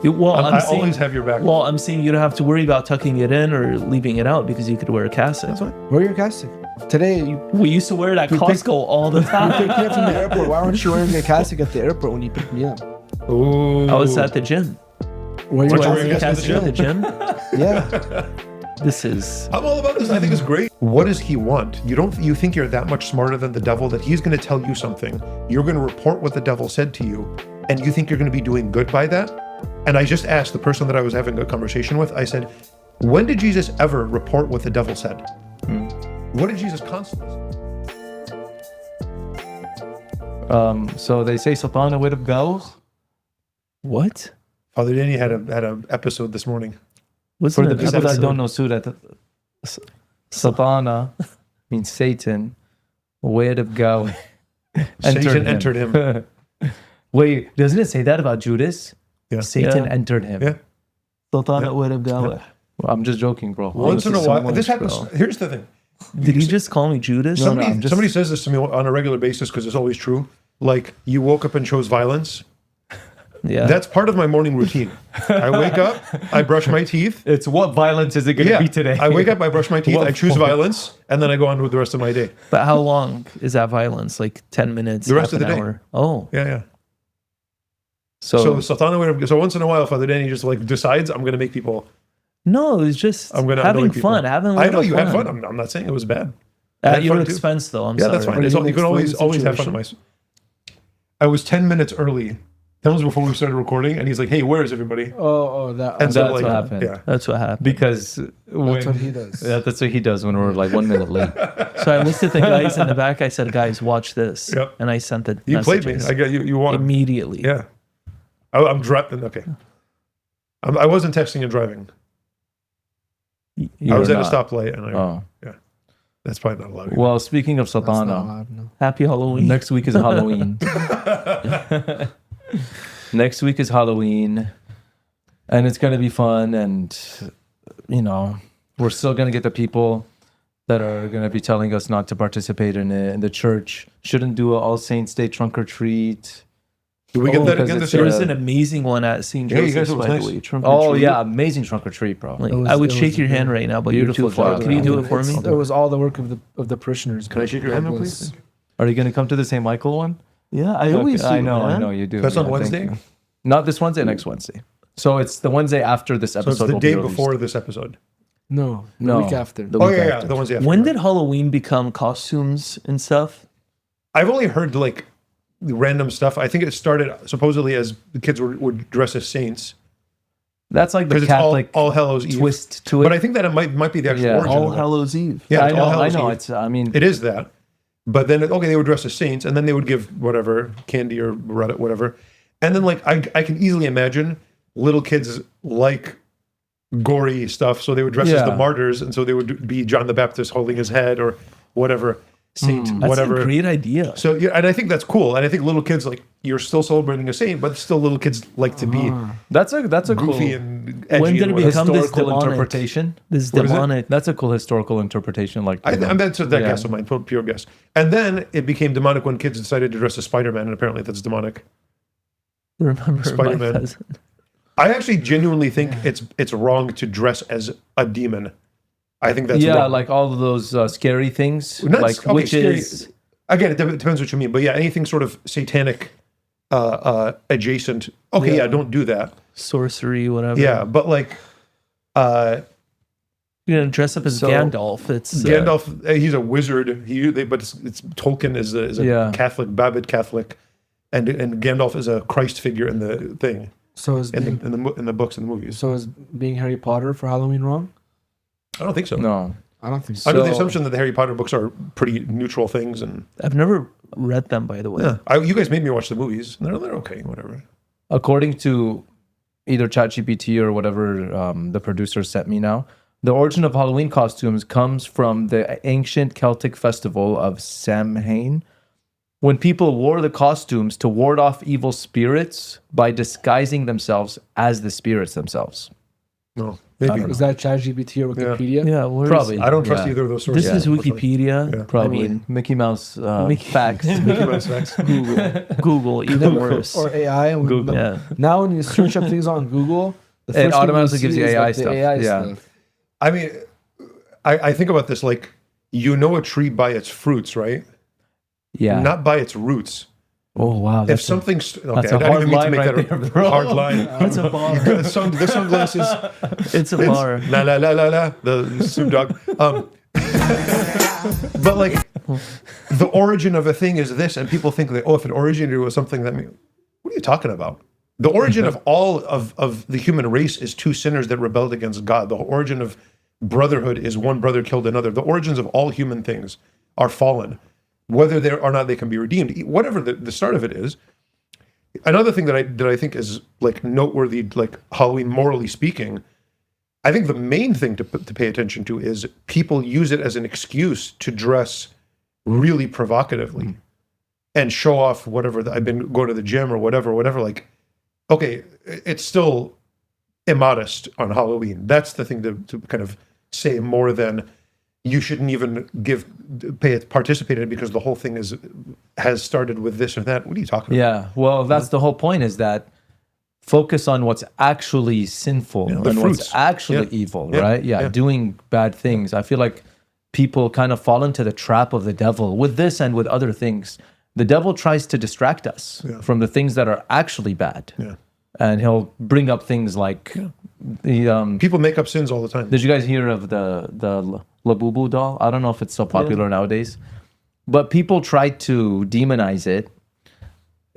Well, I always have your back. Well, I'm saying you don't have to worry about tucking it in or leaving it out because you could wear a cassock. That's fine. Wear your cassock. Today, We used to wear it at Costco all the you time. picked me up from the airport. Why weren't you wearing a cassock at the airport when you picked me up? Ooh. I was at the gym. Wear Weren't you your wearing a cassock cassock At the gym? Yeah. This is... I'm all about this. I think it's great. What does he want? You think you're that much smarter than the devil that he's going to tell you something. You're going to report what the devil said to you, and you think you're going to be doing good by that? And I just asked the person that I was having a conversation with, I said, when did Jesus ever report what the devil said? What did Jesus constantly say? So they say Satan way to go. What? Father Danny had a episode this morning. What's For the an people that episode? don't know, Suda, Satana means Satan. Way to go. Satan entered him. Wait, doesn't it say that about Judas? Yeah. Satan Yeah. entered him. Yeah. Satana would have gone. Well, I'm just joking, bro. Once in a so while, much, this happens. bro. Here's the thing. Did he just call me Judas? No, I'm just- Somebody says this to me on a regular basis because it's always true. Like, you woke up and chose violence. Yeah. That's part of my morning routine. I wake up, I brush my teeth. It's what violence is it going to be today? I wake up, I brush my teeth, What I choose for? violence, and then I go on with the rest of my day. But how long is that violence? Like 10 minutes? The rest half of the an day. hour? Oh. Yeah. So, So Satana, so once in a while, Father Danny just like decides I'm going to make people. no, it's just I'm going to having annoy people. fun. Having a I little know you had fun. I'm not saying it was bad. I At had your fun too. expense, though. I'm Yeah, sorry. that's fine. Are It's you all, you can gonna always explain the have fun. I was 10 minutes early. That was before we started recording, and he's like, "Hey, where is everybody?" Oh, that. And so That's like, what happened. yeah. That's what happened. because That's what he does. That's what he does when we're like 1 minute late. So I looked at the guys in the back. I said, "Guys, watch this." Yep. And I sent the You played me. messages I got you. You won. immediately. Yeah. I'm driving. Okay. I wasn't texting and driving. You I was were at a not. stoplight, and Oh. that's probably not allowed. Well, speaking of That's not Satana, allowed, no. Happy Halloween. next week is Halloween. Next week is Halloween, and it's going to be fun. And, we're still going to get the people that are going to be telling us not to participate in it. And the church shouldn't do an All Saints Day trunk or treat. Do we get that because again it's this There year? was an amazing one at St. Yeah, you Joseph's, guys, it was by nice. the way. Trunk or Oh, treat. yeah. Amazing trunk or treat, bro. Like, It was- I would it shake was your hand good. right now, but Beautiful you're too far. job. Can you do it for me? It was all the work of the parishioners. Can I shake your hand, God please? bless. Are you going to come to the St. Michael one? Yeah, I always do. I know man. you do. That's on Yeah, thank Wednesday? you. Not this Wednesday, next Wednesday. So it's the Wednesday after this So episode. it's the will be day released. before this episode. No, the No. week after. The Oh week yeah, after. the Wednesday after. When did Halloween become costumes and stuff? I've only heard like random stuff. I think it started supposedly as the kids would dress as saints That's like the because it's Catholic all Hallows Eve. twist to it. But I think that it might be the actual Yeah. origin. All of it. Hallows Eve. Yeah, I it's know. All I Hallows know. Eve. It's. I mean, It is that. But then okay, they would dress as saints, and then they would give whatever candy or whatever, and then like I can easily imagine little kids like gory stuff, so they would dress as Yeah. the martyrs, and so they would be John the Baptist holding his head or whatever saint, That's whatever. a great idea. So yeah, and I think that's cool, and I think little kids like you're still celebrating a saint, but still little kids like to be that's a cool goofy and edgy. When did and it whatever. become this historical demonic? interpretation. This What is it? demonic. That's a cool historical interpretation. Like I that's that Yeah. guess of mine, pure guess. And then it became demonic when kids decided to dress as Spider-Man, and apparently that's demonic. Remember Spider-Man. my cousin. I actually genuinely think it's wrong to dress as a demon. I think that's yeah, wrong. like all of those scary things, Not- like okay, witches. Again, it depends what you mean, but yeah, anything sort of satanic adjacent. Okay, yeah, don't do that. Sorcery, whatever. Yeah, but like You're gonna dress up as So- Gandalf. It's Gandalf, he's a wizard. But it's Tolkien is a Yeah. Catholic, Babbitt Catholic, and Gandalf is a Christ figure in the thing So is in being, the books and the movies. so is being Harry Potter for Halloween wrong? I don't think so. No, I don't think so. Under the So- assumption that the Harry Potter books are pretty neutral things, and I've never read them, by the way. yeah, you guys made me watch the movies. They're okay, whatever. according to either ChatGPT or whatever the producer sent me now, the origin of Halloween costumes comes from the ancient Celtic festival of Samhain, when people wore the costumes to ward off evil spirits by disguising themselves as the spirits themselves. No, maybe. Is that ChatGPT or Wikipedia? Yeah, Probably. I don't trust Yeah. either of those sources. This is Wikipedia. Yeah. Probably I mean, Mickey Mouse Mickey- facts. Mickey Mouse facts. Google, even worse. Or AI. And Google. Yeah. Now when you search up things on Google, the It first thing automatically you gives see you is, AI like, the stuff. AI Yeah. stuff. I mean, I think about this like, you know a tree by its fruits, right? Yeah. Not by its roots. Oh wow. If That's something's okay, that's a I didn't hard even mean to line make right that there, a bro. hard line. It's a bar. The sunglasses. It's a bar. La la la la la. The Snoop Dogg. But like, the origin of a thing is this, and people think that if it originated with something that, what are you talking about? The origin of all of the human race is two sinners that rebelled against God. The origin of brotherhood is one brother killed another. The origins of all human things are fallen. Whether they or not they can be redeemed, whatever the start of it is. Another thing that I think is like noteworthy, like Halloween, morally speaking, I think the main thing to pay attention to is people use it as an excuse to dress really provocatively and show off whatever. I've been going to the gym or whatever. Like, okay, it's still immodest on Halloween. That's the thing to kind of say, more than you shouldn't even participate in it because the whole thing has started with this or that. What are you talking about? Yeah, well, that's the whole point, is that focus on what's actually sinful the and fruits. what's actually Yeah. evil, Yeah. right? Yeah, Yeah. doing bad things. I feel like people kind of fall into the trap of the devil with this and with other things. The devil tries to distract us from the things that are actually bad. Yeah. And he'll bring up things like the People make up sins all the time. did you guys hear of the Labubu doll? I don't know if it's so popular nowadays, but people try to demonize it,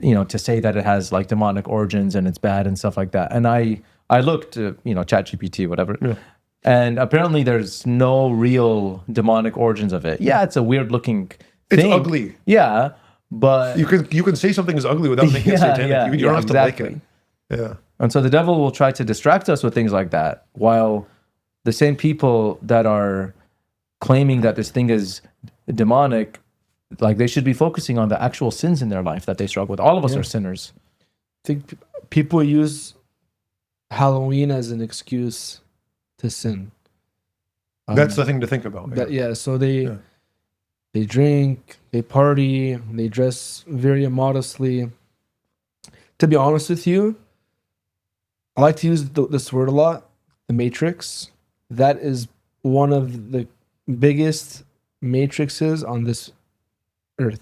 to say that it has like demonic origins and it's bad and stuff like that. And I looked, ChatGPT, whatever, and apparently there's no real demonic origins of it. Yeah, it's a weird looking It's thing. ugly. Yeah, but You can say something is ugly without making it satanic. You don't have to like it. Yeah. And so the devil will try to distract us with things like that, while the same people that are claiming that this thing is demonic, like they should be focusing on the actual sins in their life that they struggle with. All of us are sinners. I think people use Halloween as an excuse to sin. That's the thing to think about. So they drink, they party, they dress very immodestly. To be honest with you, I like to use this word a lot, the matrix. That is one of the biggest matrices on this earth.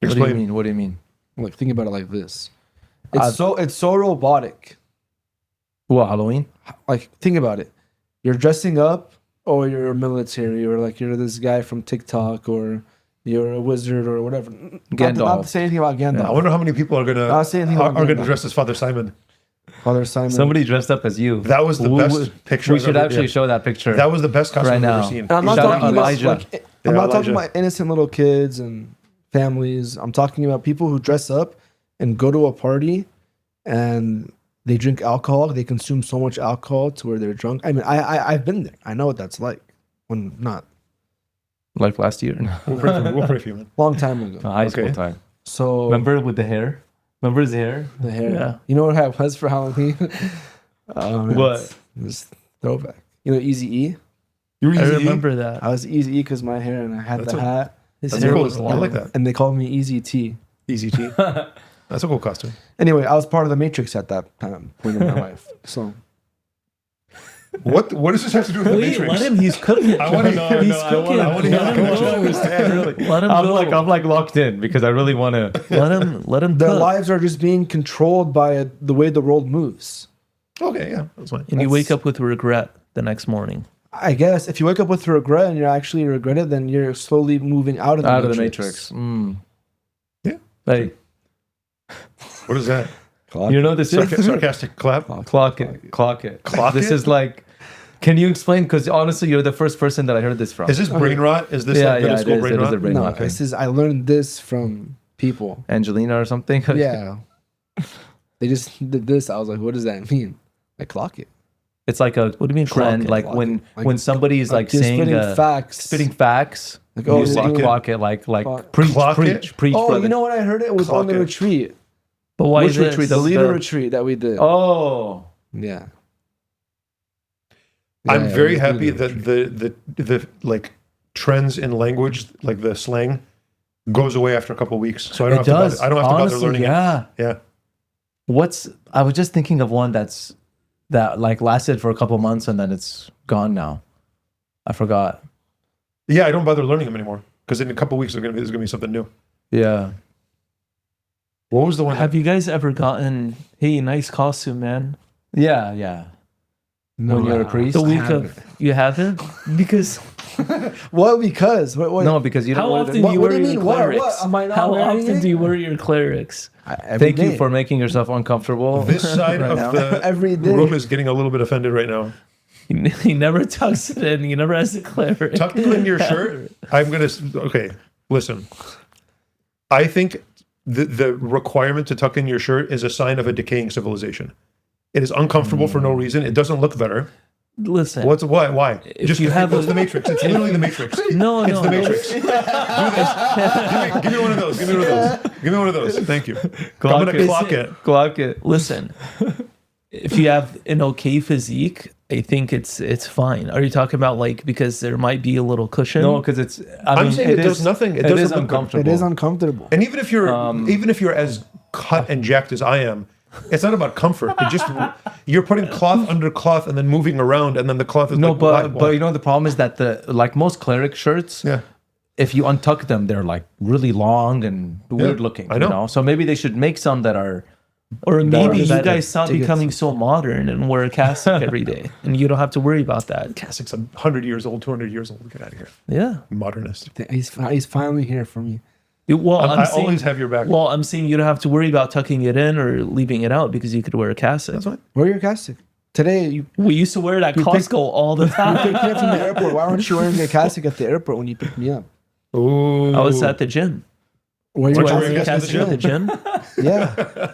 What do you mean? What do you mean? Like, think about it like this. It's so robotic. What, Halloween? Like, think about it. You're dressing up, or you're military, or like you're this guy from TikTok, or you're a wizard or whatever. Gandalf. Not to say anything about Gandalf. I wonder how many people are Not saying anything about gonna Gandalf. dress as Father Simon. Father Simon. Somebody dressed up as you. That was the best picture. We I've should ever- actually show that picture. That was the best costume Right I've now. ever seen. And I'm not Shout out talking about Elijah. like, I'm not talking Elijah. about innocent little kids and families. I'm talking about people who dress up and go to a party and they drink alcohol. They consume so much alcohol to where they're drunk. I mean, I've been there. I know what that's like. When not like last year. We'll pray for you, man. long time ago. High school Okay. time. So Remember with the hair? Remember his hair? the hair. Yeah. You know what I was for Halloween? Man, What? This throwback. You know, Easy E. You I remember that. I was Easy E because my hair and I had That's the a- hat, His That's hair cool. was I long. like that. and they called me Easy T. Easy T. That's a cool costume. Anyway, I was part of the Matrix at that time point in my life. So What does this have to do with the Wait, Matrix? let him. He's cooking. I want to know. He's cooking. I want to Let him know. go. Understand, really. Let him go. I'm like locked in because I really want to. Let him their cook. lives are just being controlled by the way the world moves. Okay, yeah, that's fine. And you wake up with regret the next morning. I guess if you wake up with regret and you actually regret it, then you're slowly moving out of the Matrix. Mm. Yeah. Hey, What is that? you know this is Sarcastic clap. clock it. Clock This it? is like. Can you explain? Because honestly, you're the first person that I heard this from. Is this brain rot? Is this Yeah, like middle yeah, it school is. brain It is rot? a brain No, rot. this is I learned this from people. Angelina or something? Yeah. They just did this. I was like, what does that mean? I clock it. It's like a What do you mean trend. clock it? Like Clock when it. Like- when somebody is like just saying spitting facts. spitting facts. Like, You oh, say you're doing- clock it like Clock- preach, Clock preach, it? preach. Oh, brother. you know what I heard? It was Clock on the it. retreat. But why Which this? retreat? The leader the- retreat that we did. Oh, Yeah. I'm Yeah, very let's do happy the that the like trends in language, like the slang, goes away after a couple of weeks. So I don't have to bother, I don't have to bother learning yeah. it. Yeah. I was just thinking of one that like lasted for a couple months and then it's gone now. I forgot. Yeah, I don't bother learning them anymore because in a couple of weeks there's gonna be something new. Yeah. What was the one? Have you guys ever gotten, hey, nice costume, man? Yeah, yeah. No, When you're a priest? The week of, you haven't? Because What? Because what? No, because you don't how wear often What- do you what wear do you your mean? What? clerics? What? Am I not How wearing often it? do you wear your clerics? Thank you for making yourself uncomfortable. This side right of now. the Every day. room is getting a little bit offended right now. He never tucks it in. He never has a cleric. Tuck them in your shirt. Okay, listen. I think the requirement to tuck in your shirt is a sign of a decaying civilization. It is uncomfortable for no reason. It doesn't look better. Listen. Why? If you have it's the Matrix. It's literally the Matrix. No, It's no. the Matrix. Do this. Give me one of those. Give me one of those. Thank you. I'm gonna clock it. Clock it. Listen. If you have an okay physique, I think it's fine. Are you talking about like because there might be a little cushion? No, because it's. I'm saying it does nothing. It doesn't is look good. uncomfortable. It is uncomfortable. And even if you're as cut and jacked as I am, it's not about comfort. It just you're putting cloth under cloth and then moving around, and then the cloth is No, like, but you know the problem is that like most cleric shirts, yeah. if you untuck them, they're like really long and weird looking. I know. You know, so maybe they should make some that are. Or maybe you better. guys stop becoming so modern and wear a cassock every day, and you don't have to worry about that. Cassock's 100 years old, 200 years old. Get out of here, Yeah. modernist. He's finally here for me. Well, I saying, always have your back. Well, I'm saying you don't have to worry about tucking it in or leaving it out because you could wear a cassock. That's fine. Wear your cassock. Today you We used to wear it at Costco all the time. picked me up from the airport. Why aren't you wearing a cassock at the airport when you picked me up? Ooh. I was at the gym. Wear Weren't your you wearing a cassock. cassock At the gym? Yeah.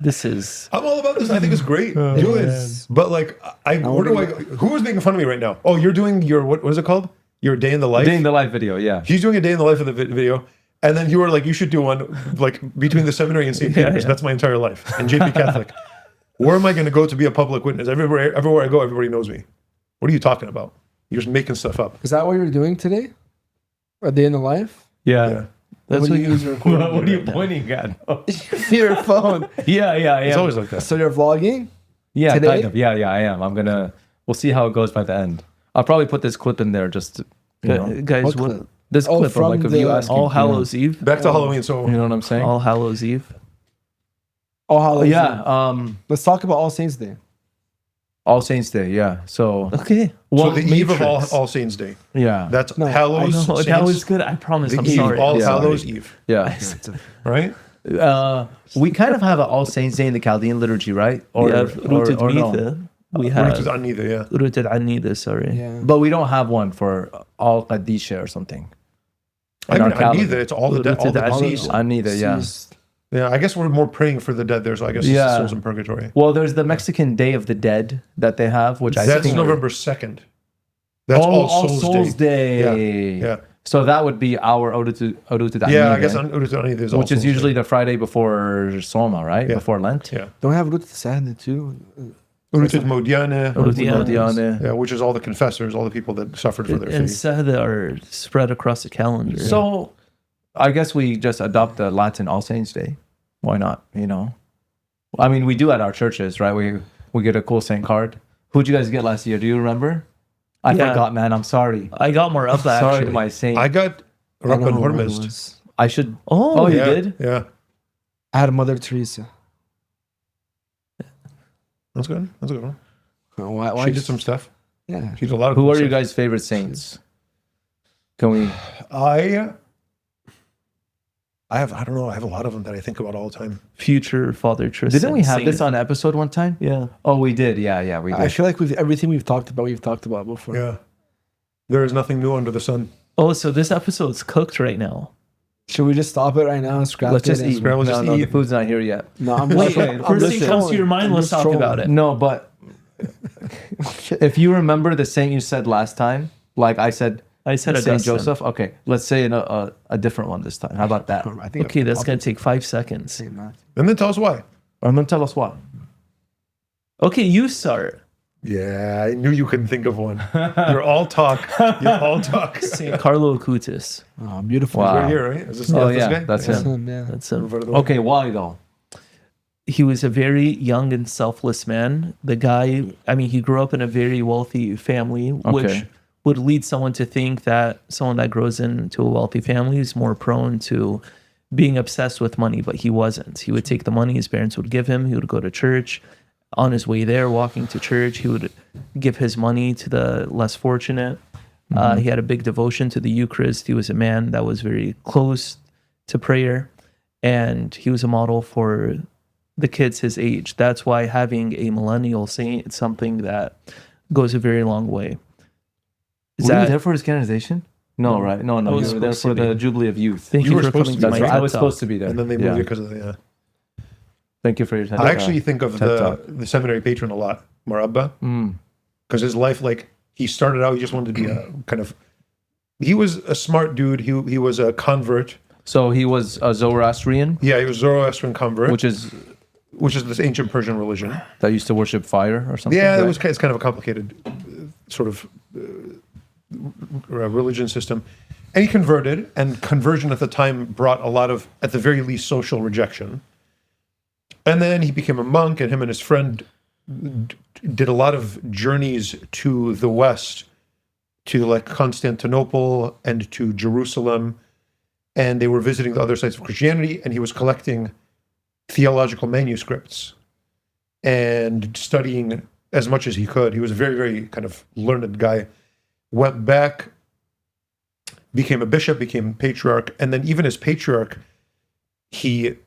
This is I'm all about this. I think it's great. Do it. is. But like, where do I go? Who is making fun of me right now? Oh, you're doing your what is it called? Your day in the life. Day in the life video, yeah. He's doing a day in the life of the video. And then you were like, you should do one like between the seminary and St. Peter's. yeah. That's my entire life. And JP Catholic. Where am I going to go to be a public witness? Everywhere I go, everybody knows me. What are you talking about? You're just making stuff up. Is that what you're doing today? A day in the life? Yeah. Yeah. that's What what do you you use your recording? What are you pointing at? Your phone. Yeah, It's always like that. So you're vlogging? Yeah, Today? kind of. Yeah, I am. We'll see how it goes by the end. I'll probably put this clip in there just to, you know, guys. What What, clip? this Oh, clip of from like of the you asking. All Hallows Eve. Back to Halloween. So You know what I'm saying? All Hallows Eve. Oh, Hallows Eve. Yeah. Let's talk about All Saints Day. All Saints Day. Yeah. So Okay. so the eve of Matrix. All Saints Day. yeah. That's No, Hallows. No, Saints, that was good. I promise. the I'm eve, sorry. All Yeah. Hallows Eve. Yeah. Right? We kind of have an All Saints Day in the Chaldean liturgy, right? We have Rooted or no. Mitha. We have Rooted on neither, yeah. Rooted Anida, sorry. Yeah. But we don't have one for All Qadisha or something. I In our mean, calendar. neither. It's all the dead, all the Rooted deceased. Anida. Anida, yeah. Yeah, I guess we're more praying for the dead there, so I guess it's Yeah. the souls in purgatory. Well, there's the Mexican Day of the Dead that they have, which I That's think November 2nd. That's All All Souls Day. Day. Yeah. So that would be our Orutu Yeah, I guess Rooted on neither is All which is Souls usually Day. the Friday before Soma, right? Yeah. Before Lent. Yeah. Don't have Ruth Sahne too? Rooted Modiane. Modiane. Yeah, which is all the confessors, all the people that suffered for their And faith. Sahda are spread across the calendar. So I guess we just adopt the Latin All Saints Day. Why not? You know, I mean, we do at our churches, right? We get a cool saint card. Who'd you guys get last year? Do you remember? I Yeah. forgot, man. I'm sorry. I got more up Sorry, actually. my saint. I got I don't know Rabban who it Hormizd. was. I should. Oh, Oh, you Yeah, did? Yeah. I had Mother Teresa. That's good. That's a good one. Why She did some stuff. Yeah. She did a lot of Who cool are your stuff. guys' favorite saints? Can we? I don't know. I have a lot of them that I think about all the time. future Father Tristan. Didn't we have Saint. this on episode one time? Yeah. Oh, we did. Yeah, we did. I feel like everything we've talked about before. Yeah. There is nothing new under the sun. Oh, so this episode's cooked right now. Should we just stop it right now and scrap Let's it? just and- eat. Scrabble, No, just no, eat. the food's not here yet. No, I'm Wait, I'm first thing just comes to your trolling. mind, I'm let's just talk about trolling. it. No, but if you remember the saint you said last time, like I said, I said Saint Augustine. Joseph. Okay, let's say a different one this time. How about that? I think Okay, that's going to take 5 seconds. Saint Matthew. And then tell us why. I'm gonna tell us what. Okay, you start. Yeah, I knew you couldn't think of one. You're all talk. You're all talk. Saint Carlo Acutis. Oh, beautiful. Wow. Right here, right? Is this, Oh, this yeah, guy? that's That's him. him, yeah. That's him. Okay, why though? He was a very young and selfless man. The guy, I mean, he grew up in a very wealthy family, which Okay. would lead someone to think that someone that grows into a wealthy family is more prone to being obsessed with money, but he wasn't. He would take the money his parents would give him. He would go to church. On his way there, walking to church, he would give his money to the less fortunate. He had a big devotion to the Eucharist. He was a man that was very close to prayer, and he was a model for the kids his age. That's why having a millennial saint is something that goes a very long way. Is Were you that, there for his canonization? No, right? No, I you was were there supposed for to the be. Jubilee of Youth. thank You you were for supposed coming to to be, my That's right. I TED was Talk. supposed to be there. And then they moved because of the, yeah. Thank you for your TED I Talk. actually think of TED Talk. the seminary patron a lot, Marabba, Mm. because his life, like, he started out, he just wanted to be a kind of, he was a smart dude. He was a convert. So he was a Zoroastrian, Yeah, he was Zoroastrian convert, which is which is this ancient Persian religion. that used to worship fire or something. Yeah, right? it's kind of a complicated sort of religion system. And he converted, and conversion at the time brought a lot of, at the very least, social rejection. And then he became a monk, and him and his friend did a lot of journeys to the West, to like Constantinople and to Jerusalem. And they were visiting the other sides of Christianity, and he was collecting theological manuscripts and studying as much as he could. He was a very, very kind of learned guy. Went back, became a bishop, became patriarch, and then even as patriarch, it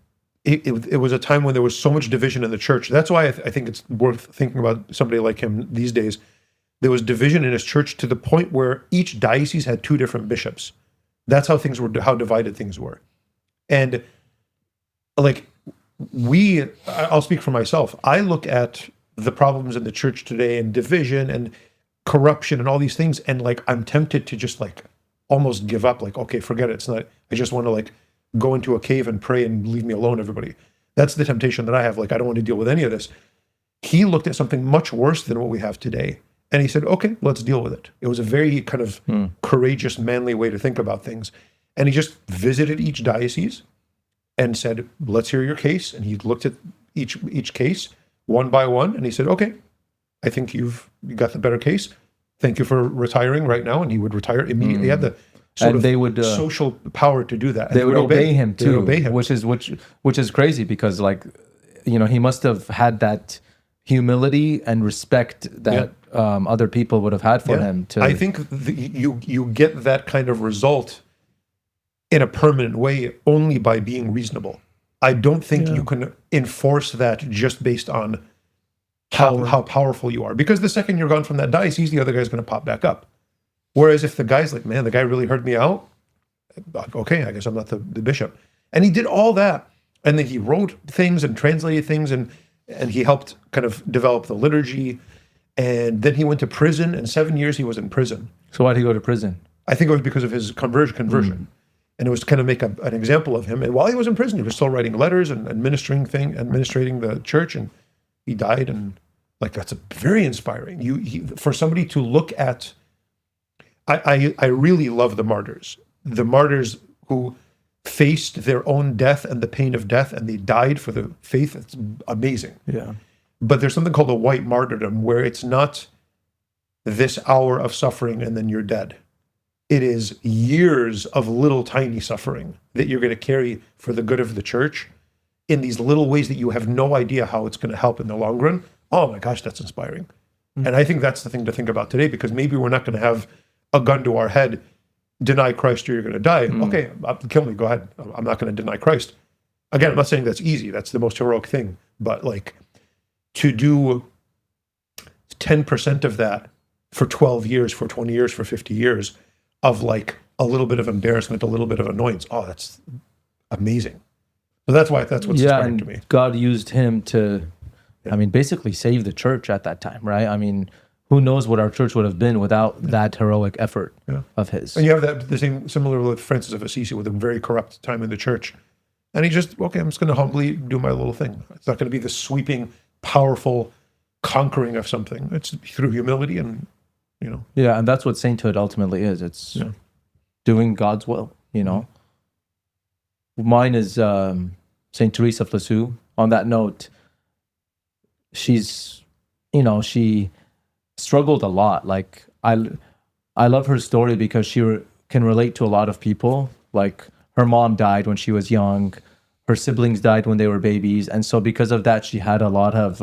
was a time when there was so much division in the church. That's why I think it's worth thinking about somebody like him these days. There was division in his church to the point where each diocese had 2 different bishops. That's how things were, how divided things were. And like I'll speak for myself. I look at the problems in the church today and division and corruption and all these things, and like I'm tempted to just like almost give up, like, okay, forget it. It's not, I just want to like go into a cave and pray and leave me alone, everybody. That's the temptation that I have. Like, I don't want to deal with any of this. He looked at something much worse than what we have today. And he said, okay, let's deal with it. It was a very kind of courageous, manly way to think about things. And he just visited each diocese and said, let's hear your case. And he looked at each case one by one. And he said, okay, I think you got the better case. Thank you for retiring right now. And he would retire immediately. He had the sort And of they would, social power to do that. And they would obey him They would too, obey him. which is crazy because, like, you know, he must have had that humility and respect that other people would have had for him. To I think you get that kind of result in a permanent way only by being reasonable. I don't think you can enforce that just based on how powerful you are. Because the second you're gone from that diocese, the other guy's going to pop back up. Whereas if the guy's like, man, the guy really heard me out, okay, I guess I'm not the bishop. And he did all that. And then he wrote things and translated things, and he helped kind of develop the liturgy. And then he went to prison, and 7 years he was in prison. So why'd he go to prison? I think it was because of his conversion. And it was to kind of make an example of him. And while he was in prison, he was still writing letters and administrating the church, and he died. And like, that's very inspiring. For somebody to look at, I really love the martyrs who faced their own death and the pain of death, and they died for the faith. It's amazing. Yeah. But there's something called a white martyrdom, where it's not this hour of suffering and then you're dead. It is years of little tiny suffering that you're going to carry for the good of the church in these little ways that you have no idea how it's going to help in the long run. Oh my gosh, that's inspiring. And I think that's the thing to think about today, because maybe we're not going to have a gun to our head, deny Christ or you're going to die. Okay, kill me, go ahead. I'm not going to deny Christ. Again, I'm not saying that's easy. That's the most heroic thing. But like, to do 10% of that for 12 years, for 20 years, for 50 years, of like a little bit of embarrassment, a little bit of annoyance. Oh, that's amazing. So that's what's inspiring to me. God used him to, I mean, basically save the church at that time, right? I mean, who knows what our church would have been without that heroic effort of his. And you have similar with Francis of Assisi, with a very corrupt time in the church. And he just, okay, I'm just going to humbly do my little thing. It's not going to be the sweeping, powerful, conquering of something. It's through humility and, you know. Yeah, and that's what sainthood ultimately is. It's doing God's will, you know. Mine is Saint Teresa of Lisieux. On that note, she's, you know, she struggled a lot. Like, I love her story because she can relate to a lot of people. Like, her mom died when she was young. Her siblings died when they were babies. And so because of that, she had a lot of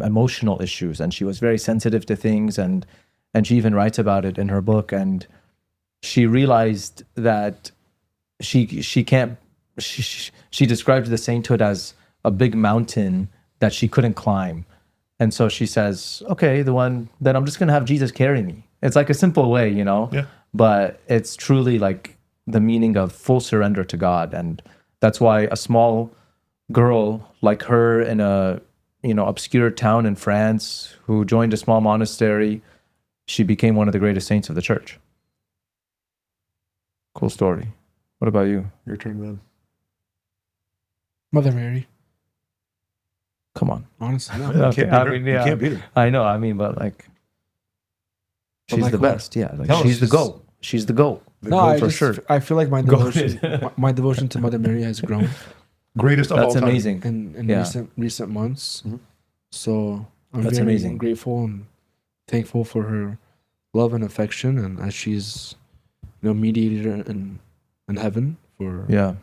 emotional issues, and she was very sensitive to things. And she even writes about it in her book. And she realized that she described the sainthood as a big mountain that she couldn't climb. And so she says, okay, then I'm just going to have Jesus carry me. It's like a simple way, you know, but it's truly like the meaning of full surrender to God. And that's why a small girl like her in a, you know, obscure town in France who joined a small monastery, she became one of the greatest saints of the church. Cool story. What about you? Your turn, man. Mother Mary. Come on. Honestly, no. Okay, You can't beat her. I know. I mean, but like, she's like the what? best. Yeah, like, Tell us. she's the GOAT. She's the GOAT. No, sure. I feel like my Go devotion, ahead. my devotion to Mother Mary has grown Greatest of all That's time. amazing. in Yeah. recent months. Mhm. So I'm That's very amazing. grateful and thankful for her love and affection, and as she's, you know, mediator in heaven for Yeah.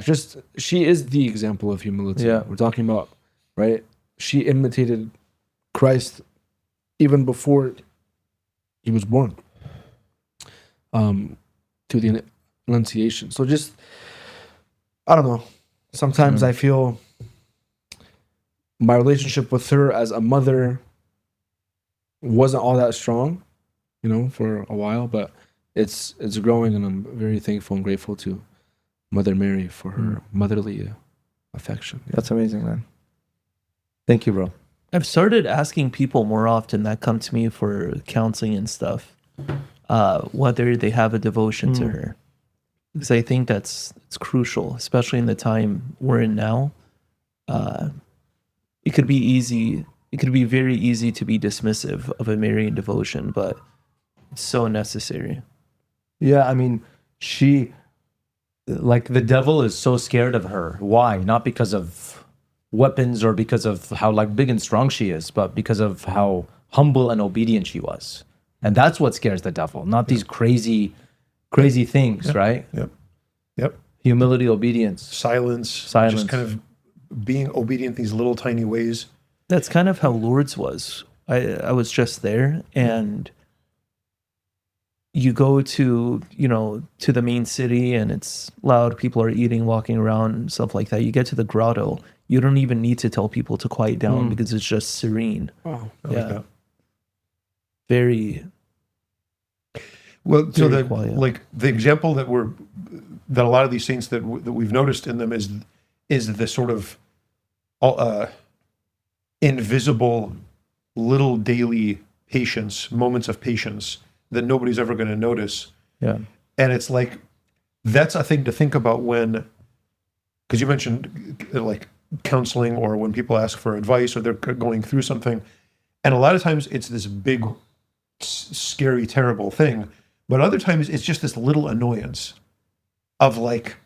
just she is the example of humility. Yeah. We're talking about, right? She imitated Christ even before he was born. To the Annunciation. So just, I don't know. Sometimes I feel my relationship with her as a mother wasn't all that strong, you know, for a while, but it's growing, and I'm very thankful and grateful to Mother Mary for her motherly affection. That's amazing, man. Thank you, bro. I've started asking people more often that come to me for counseling and stuff, whether they have a devotion to her, because I think it's crucial, especially in the time we're in now. It could be very easy to be dismissive of a Marian devotion, but it's so necessary. Yeah, I mean, like, the devil is so scared of her. Why? Not because of weapons or because of how, like, big and strong she is, but because of how humble and obedient she was. And that's what scares the devil, not these crazy things, right? Yep. Humility, obedience. Silence. Silence. Just kind of being obedient these little tiny ways. That's kind of how Lourdes was. I was just there, and you go to, you know, to the main city, and it's loud. People are eating, walking around, stuff like that. You get to the grotto. You don't even need to tell people to quiet down because it's just serene. Wow. I like Yeah. that. Very. Well, so Very that, quiet. like, the example that a lot of these saints that we've noticed in them is the sort of invisible little daily patience, moments of patience that nobody's ever going to notice. Yeah. And it's like, that's a thing to think about when, because you mentioned like counseling or when people ask for advice or they're going through something. And a lot of times it's this big, scary, terrible thing. But other times it's just this little annoyance of, like,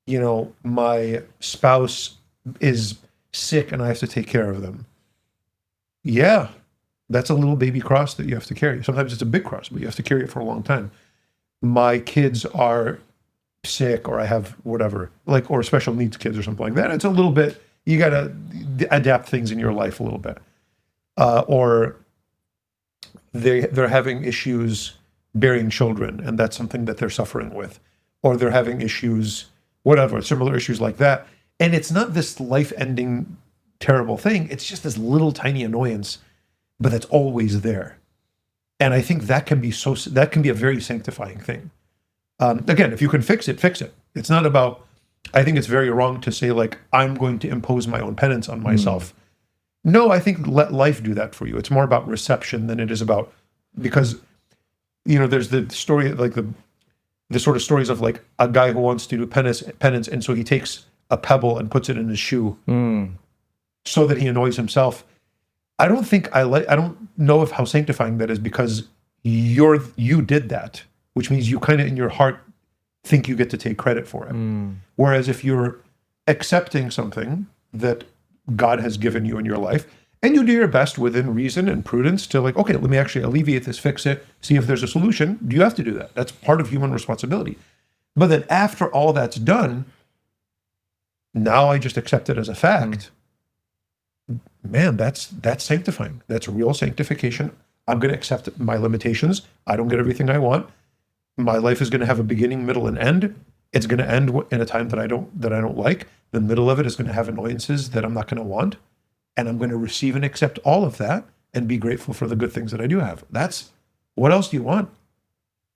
you know, my spouse is sick and I have to take care of them. Yeah, that's a little baby cross that you have to carry. Sometimes it's a big cross, but you have to carry it for a long time. My kids are sick, or I have whatever, like, or special needs kids or something like that. It's a little bit, you got to adapt things in your life a little bit. Or they're having issues bearing children, and that's something that they're suffering with. Or they're having issues, whatever, similar issues like that. And it's not this life-ending terrible thing. It's just this little tiny annoyance, but that's always there. And I think that can be a very sanctifying thing. Again, if you can fix it, fix it. It's not about, I think it's very wrong to say, like, I'm going to impose my own penance on myself. No, I think let life do that for you. It's more about reception than it is about, because, you know, there's the story, like the sort of stories of, like, a guy who wants to do penance, and so he takes a pebble and puts it in his shoe. so that he annoys himself. I don't know if how sanctifying that is, because you did that, which means you kind of in your heart think you get to take credit for it. Whereas if you're accepting something that God has given you in your life, and you do your best within reason and prudence to like, okay, let me actually alleviate this, fix it, see if there's a solution. Do you have to do that? That's part of human responsibility. But then after all that's done, now I just accept it as a fact. Man, that's sanctifying. That's real sanctification. I'm going to accept my limitations. I don't get everything I want. My life is going to have a beginning, middle, and end. It's going to end in a time that I don't like. The middle of it is going to have annoyances that I'm not going to want. And I'm going to receive and accept all of that and be grateful for the good things that I do have. That's, what else do you want?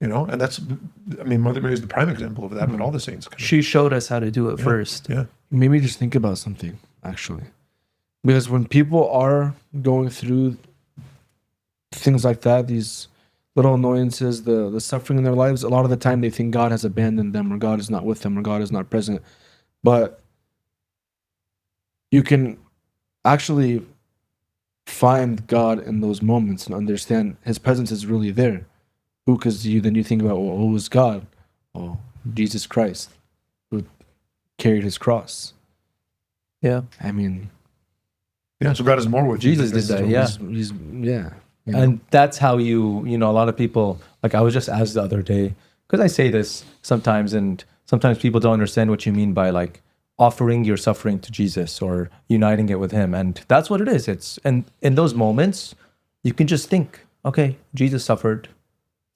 You know, and that's, I mean, Mother Mary is the prime example of that, but all the saints. She showed us how to do it first. Yeah. Made me just think about something, actually. Because when people are going through things like that, these little annoyances, the suffering in their lives, a lot of the time they think God has abandoned them, or God is not with them, or God is not present. But you can actually find God in those moments and understand his presence is really there. Because then you think about, well, who is God? Oh, Jesus Christ, who carried his cross. Yeah. I mean, Yeah, so God is more with you. Jesus did that, yeah. he's yeah. You know? And that's how you know, a lot of people, like I was just asked the other day, because I say this sometimes, and sometimes people don't understand what you mean by like offering your suffering to Jesus or uniting it with him. And that's what it is. And in those moments, you can just think, okay, Jesus suffered.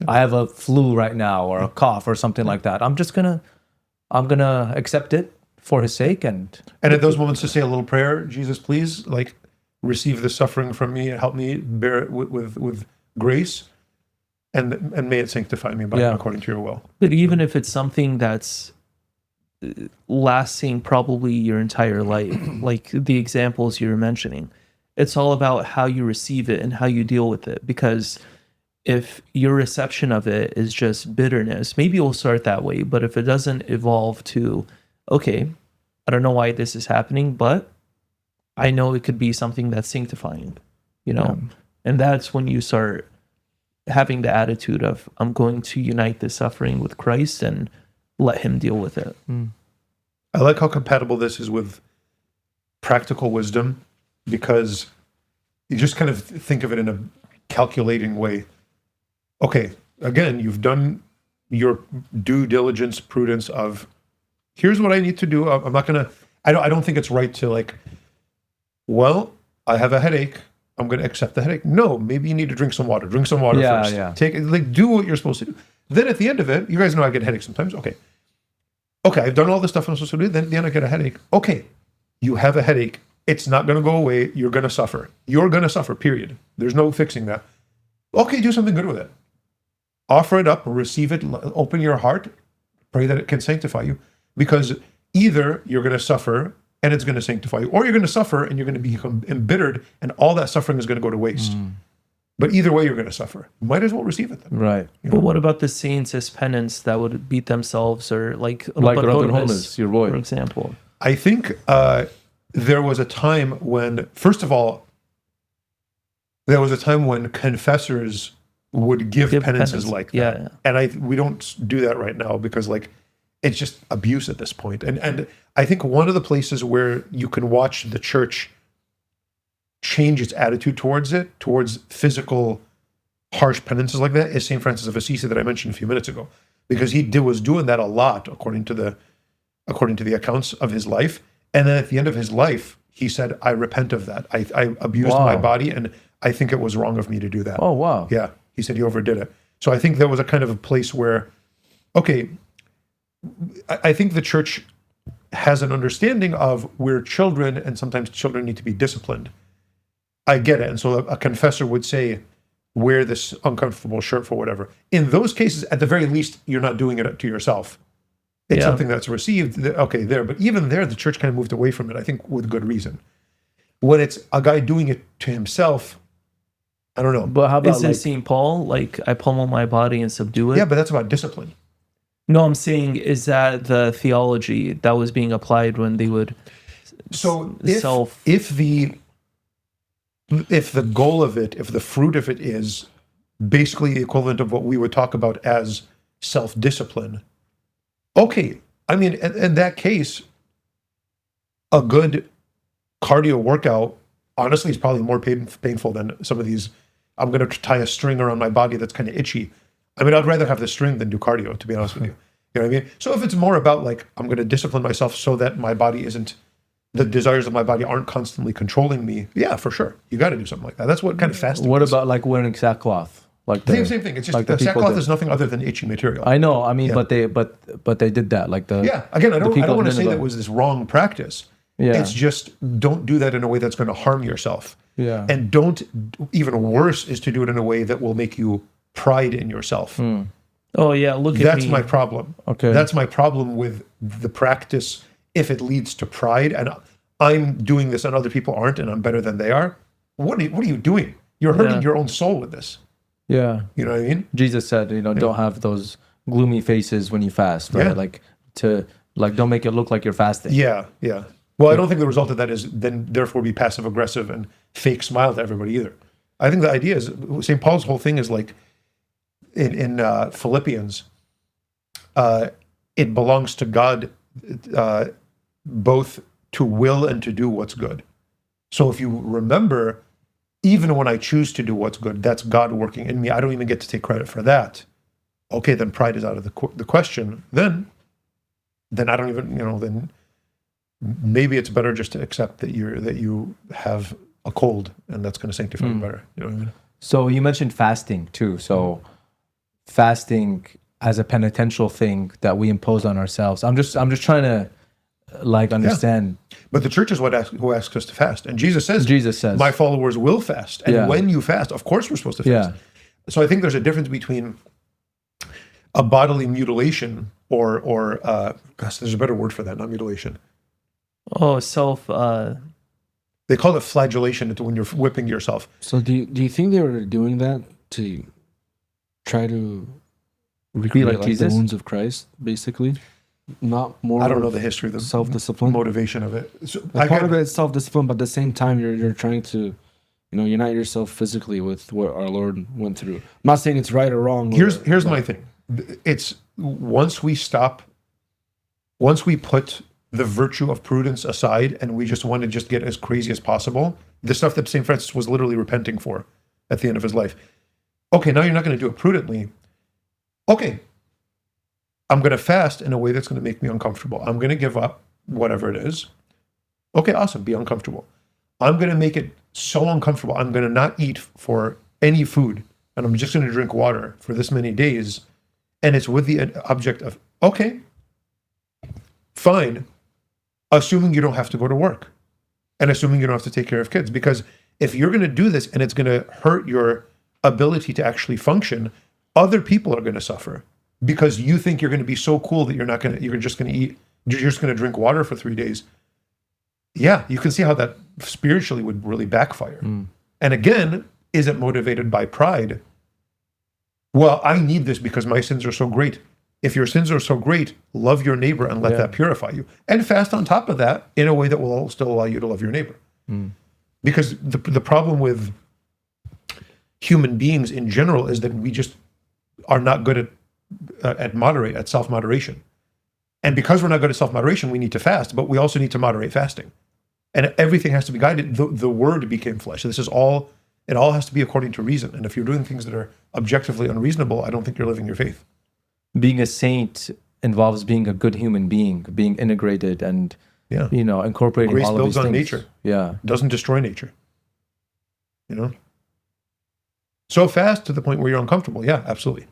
I have a flu right now, or a cough or something like that. I'm gonna accept it for his sake. And at those moments to say a little prayer, Jesus, please, like, receive the suffering from me, help me bear it with grace, and may it sanctify me according to your will. But even if it's something that's lasting probably your entire life, like the examples you were mentioning, it's all about how you receive it and how you deal with it. Because if your reception of it is just bitterness, maybe you'll start that way. But if it doesn't evolve to, okay, I don't know why this is happening, but I know it could be something that's sanctifying, you know? Yeah. And that's when you start having the attitude of, I'm going to unite this suffering with Christ and let him deal with it. I like how compatible this is with practical wisdom, because you just kind of think of it in a calculating way. Okay, again, you've done your due diligence, prudence of, here's what I need to do. I'm not going to, I don't think it's right to like, well, I have a headache, I'm going to accept the headache. No, maybe you need to drink some water. Drink some water first. Yeah. Take it, like, do what you're supposed to do. Then at the end of it, you guys know I get headaches sometimes. Okay, I've done all the stuff I'm supposed to do. Then at the end I get a headache. Okay, you have a headache. It's not going to go away. You're going to suffer. You're going to suffer, period. There's no fixing that. Okay, do something good with it. Offer it up, receive it, open your heart, pray that it can sanctify you. Because either you're going to suffer and it's going to sanctify you, or you're going to suffer and you're going to become embittered and all that suffering is going to go to waste. But either way, you're going to suffer. Might as well receive it then. Right. You know? But what about the saints as penance that would beat themselves, or like Holmes, your boy, for example? I think there was a time when, first of all, there was a time when confessors would give penances like that. Yeah. And we don't do that right now, because like it's just abuse at this point. And I think one of the places where you can watch the church change its attitude towards physical harsh penances like that, is St. Francis of Assisi that I mentioned a few minutes ago, because he was doing that a lot according to the accounts of his life. And then at the end of his life, he said, I repent of that. I abused my body, and I think it was wrong of me to do that. Oh, wow. Yeah. He said he overdid it. So I think there was a kind of a place where, okay, I think the church has an understanding of we're children, and sometimes children need to be disciplined. I get it. And so a confessor would say, wear this uncomfortable shirt for whatever. In those cases, at the very least, you're not doing it to yourself. It's something that's received. Okay, there. But even there, the church kind of moved away from it, I think, with good reason. When it's a guy doing it to himself, I don't know. But how about Isn't St. Paul, like, I pummel my body and subdue it? Yeah, but that's about discipline. No, I'm saying, is that the theology that was being applied when they would So self. if the goal of it, if the fruit of it is basically the equivalent of what we would talk about as self-discipline, okay. I mean, in that case, a good cardio workout, honestly, is probably more painful than some of these. I'm going to tie a string around my body that's kind of itchy. I mean, I'd rather have the string than do cardio, to be honest with you. You know what I mean? So if it's more about like, I'm going to discipline myself so that my body isn't, the desires of my body aren't constantly controlling me, yeah, for sure. You got to do something like that. That's what kind of fasting What is. about like wearing sackcloth? Like Same thing. It's just like the people sackcloth did. is nothing other than itchy material. I know. I mean, Yeah. but they did that. Like the Yeah. Again, I don't people want to of say Nineveh. that was this wrong practice. Yeah. It's just don't do that in a way that's going to harm yourself. Yeah. And don't, even worse is to do it in a way that will make you pride in yourself. Oh yeah, look at That's me. my problem. Okay. That's my problem with the practice if it leads to pride and I'm doing this and other people aren't and I'm better than they are. What are you doing? You're hurting Yeah. your own soul with this. Yeah. You know what I mean? Jesus said, don't have those gloomy faces when you fast, right? Yeah. Don't make it look like you're fasting. Yeah, yeah. Well, I don't think the result of that is then therefore be passive aggressive and fake smile to everybody either. I think the idea is St. Paul's whole thing is like in Philippians, it belongs to God both to will and to do what's good. So if you remember, even when I choose to do what's good, that's God working in me. I don't even get to take credit for that. Okay, then pride is out of the question. Then I don't even, then maybe it's better just to accept that you have a cold and that's going to sanctify you better. You know what I mean? So you mentioned fasting too. So fasting as a penitential thing that we impose on ourselves. I'm just trying to understand. But the church is who asks us to fast. And Jesus says, my followers will fast. And when you fast, of course we're supposed to fast. Yeah. So I think there's a difference between a bodily mutilation or gosh, there's a better word for that, not mutilation. Oh, self. They call it flagellation when you're whipping yourself. So do you think they were doing that to try to recreate like like Jesus? the wounds of Christ, basically? Not more. I don't know the history, the self-discipline. motivation of it. So Part of it is self-discipline, but at the same time, you're trying to, unite yourself physically with what our Lord went through. I'm not saying it's right or wrong. Here's my thing. It's once we put the virtue of prudence aside and we just want to just get as crazy as possible, the stuff that St. Francis was literally repenting for at the end of his life. Okay, now you're not going to do it prudently. Okay, I'm going to fast in a way that's going to make me uncomfortable. I'm going to give up whatever it is. Okay, awesome. Be uncomfortable. I'm going to make it so uncomfortable. I'm going to not eat for any food and I'm just going to drink water for this many days. And it's with the object of, okay, fine, assuming you don't have to go to work and assuming you don't have to take care of kids. Because if you're going to do this and it's going to hurt your ability to actually function, other people are going to suffer because you think you're going to be so cool that you're just going to eat, you're just going to drink water for 3 days. Yeah, you can see how that spiritually would really backfire. And again, is it motivated by pride? Well, I need this because my sins are so great. If your sins are so great, love your neighbor and let that purify you. And fast on top of that in a way that will still allow you to love your neighbor. Because the problem with human beings in general is that we just are not good at self-moderation. And because we're not good at self-moderation, we need to fast, but we also need to moderate fasting. And everything has to be guided. The word became flesh. It all has to be according to reason. And if you're doing things that are objectively unreasonable, I don't think you're living your faith. Being a saint involves being a good human being, being integrated and, incorporating Grace all of builds these on things. nature. Yeah. Doesn't destroy nature. So fast to the point where you're uncomfortable. Yeah, absolutely.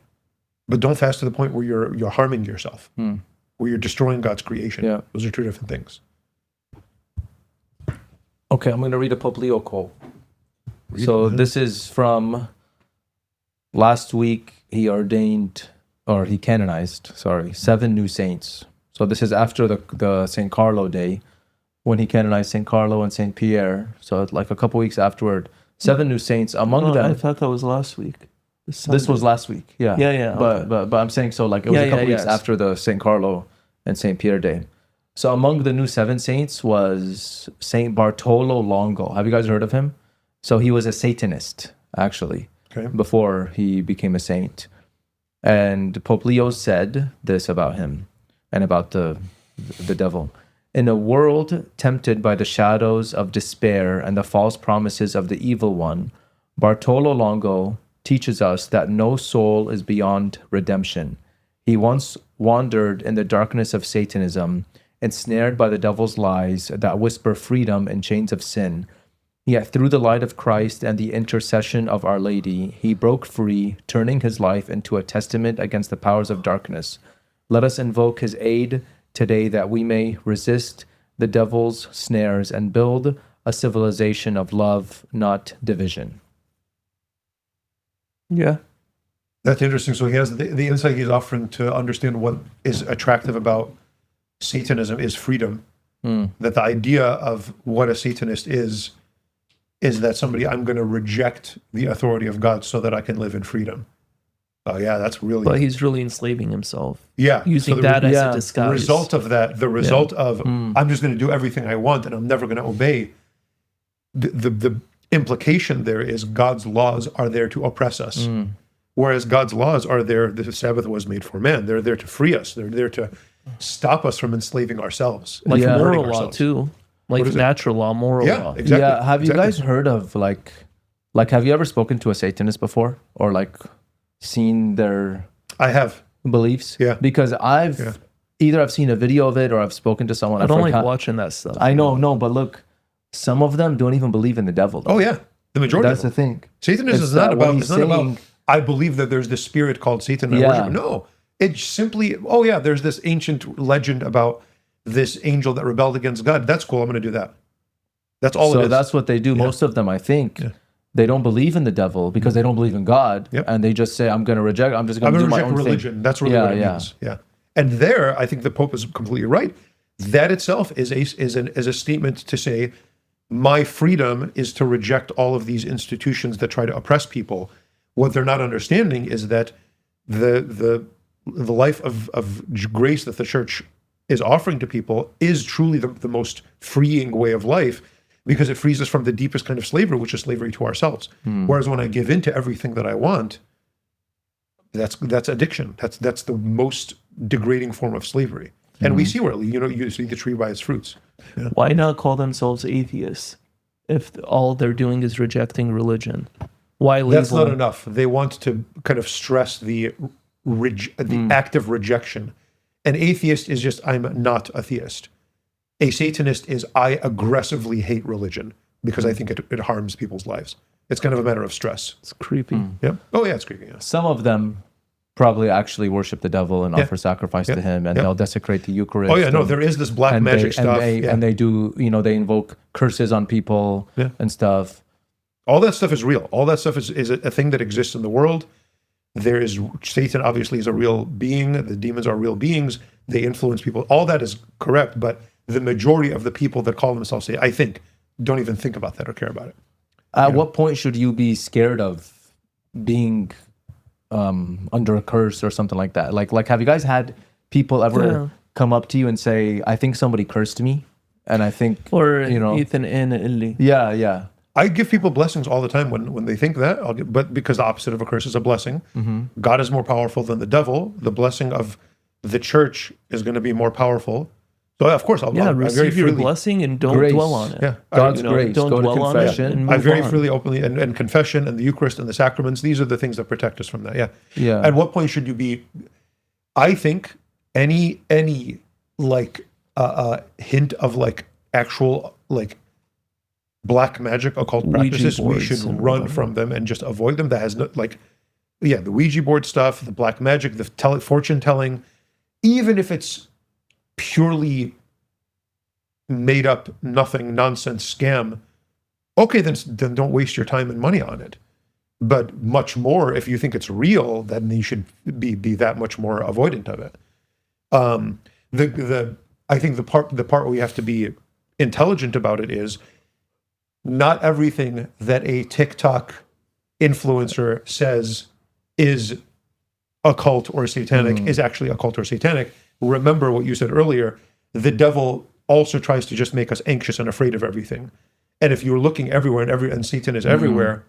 But don't fast to the point where you're harming yourself, where you're destroying God's creation. Yeah. Those are two different things. Okay, I'm going to read a Pope Leo quote. This is from last week. He canonized 7 new saints. So this is after the St. Carlo day, when he canonized St. Carlo and St. Pierre. So like a couple weeks afterward, 7 new saints. Among them, I thought that was last week. this was last week. Yeah. Yeah. But I'm saying it was a couple weeks after the St. Carlo and St. Pierre day. So among the new 7 saints was Saint Bartolo Longo. Have you guys heard of him? So he was a Satanist, actually, before he became a saint. And Pope Leo said this about him and about the devil. In a world tempted by the shadows of despair and the false promises of the evil one, Bartolo Longo teaches us that no soul is beyond redemption. He once wandered in the darkness of Satanism, ensnared by the devil's lies that whisper freedom in chains of sin. Yet through the light of Christ and the intercession of Our Lady, he broke free, turning his life into a testament against the powers of darkness. Let us invoke his aid today that we may resist the devil's snares and build a civilization of love, not division. Yeah. That's interesting. So he has the insight he's offering to understand what is attractive about Satanism is freedom. That the idea of what a Satanist is that somebody, I'm going to reject the authority of God so that I can live in freedom. Oh yeah, that's really. But he's really enslaving himself. Yeah, Using so that as a the disguise. result of that, the result of I'm just going to do everything I want and I'm never going to obey. The implication there is God's laws are there to oppress us. Whereas God's laws are there, the Sabbath was made for man. They're there to free us. They're there to stop us from enslaving ourselves. Like Yeah. moral hurting law ourselves. too. Like What is it? natural law, moral Yeah, law. exactly. Yeah, have you exactly. guys heard of like have you ever spoken to a Satanist before or like seen their I have. beliefs? Yeah. Because I've either seen a video of it or I've spoken to someone. I don't forgot- like watching that stuff. I know, no, but look, some of them don't even believe in the devil. Though. Oh yeah, the majority. That's of the them. thing. Satanism It's is not that what about. he's It's not about. saying- I believe that there's this spirit called Satan. And I Yeah. worship. No, it's simply. Oh yeah, there's this ancient legend about this angel that rebelled against God. That's cool. I'm going to do that. That's all it So is. that's what they do. Most of them, I think, they don't believe in the devil because they don't believe in God, Yep. and they just say, "I'm going to reject. I'm just going to do my own religion. thing." That's really Yeah, what it yeah. means. Yeah. And there, I think the Pope is completely right. That itself is a statement to say, my freedom is to reject all of these institutions that try to oppress people. What they're not understanding is that the life of grace that the church is offering to people is truly the most freeing way of life, because it frees us from the deepest kind of slavery, which is slavery to ourselves. Whereas when I give in to everything that I want, that's addiction. That's the most degrading form of slavery. And we see where, you see the tree by its fruits. Yeah. Why not call themselves atheists if all they're doing is rejecting religion? Why label? That's not enough. They want to kind of stress the act of rejection. An atheist is just, I'm not a theist. A Satanist is, I aggressively hate religion because I think it harms people's lives. It's kind of a matter of stress. It's creepy. Yep. Oh yeah, it's creepy. Yeah. Some of them probably actually worship the devil and offer sacrifice to him, and they'll desecrate the Eucharist. Oh yeah, no, and- there is this black magic stuff. and they do, they invoke curses on people and stuff. All that stuff is real. All that stuff is a thing that exists in the world. There is Satan, obviously, is a real being. The demons are real beings. They influence people. All that is correct, but the majority of the people that call themselves, I think, don't even think about that or care about it. At what point should you be scared of being under a curse or something like that? Like have you guys had people ever come up to you and say, I think somebody cursed me? And I think, Or Ethan in illi. yeah. I give people blessings all the time when they think that. But because the opposite of a curse is a blessing. God is more powerful than the devil. The blessing of the church is going to be more powerful. So of course, I'll Receive your blessing and don't Grace. dwell on it. Yeah, God's grace. Don't Go to dwell on it. confession. And I move very on. freely, openly, and confession and the Eucharist and the sacraments. These are the things that protect us from that. Yeah. Yeah. At what point should you be? I think any like hint of like actual like black magic occult Ouija practices, we boards should and run whatever. from them and just avoid them. That has no the Ouija board stuff, the black magic, the fortune telling, even if it's purely made up, nothing, nonsense scam. Okay, then don't waste your time and money on it. But much more, if you think it's real, then you should be that much more avoidant of it. I think the part where we have to be intelligent about it is not everything that a TikTok influencer says is occult or satanic is actually occult or satanic. Remember what you said earlier. the devil also tries to just make us anxious and afraid of everything. And if you're looking everywhere and Satan is everywhere,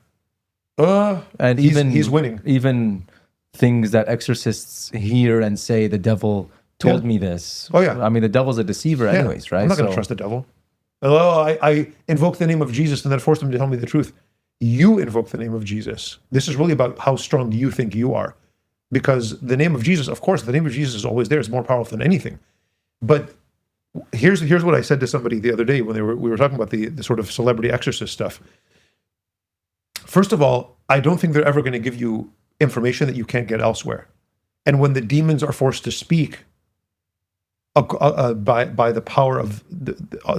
and he's winning. Even things that exorcists hear and say, the devil told me this. Oh, yeah. I mean, the devil's a deceiver anyways, right? I'm not going to trust the devil. Oh, I invoke the name of Jesus and then force him to tell me the truth. You invoke the name of Jesus. This is really about how strong you think you are. Because the name of Jesus, of course, the name of Jesus is always there. It's more powerful than anything. But here's what I said to somebody the other day when we were talking about the sort of celebrity exorcist stuff. First of all, I don't think they're ever going to give you information that you can't get elsewhere. And when the demons are forced to speak by the power of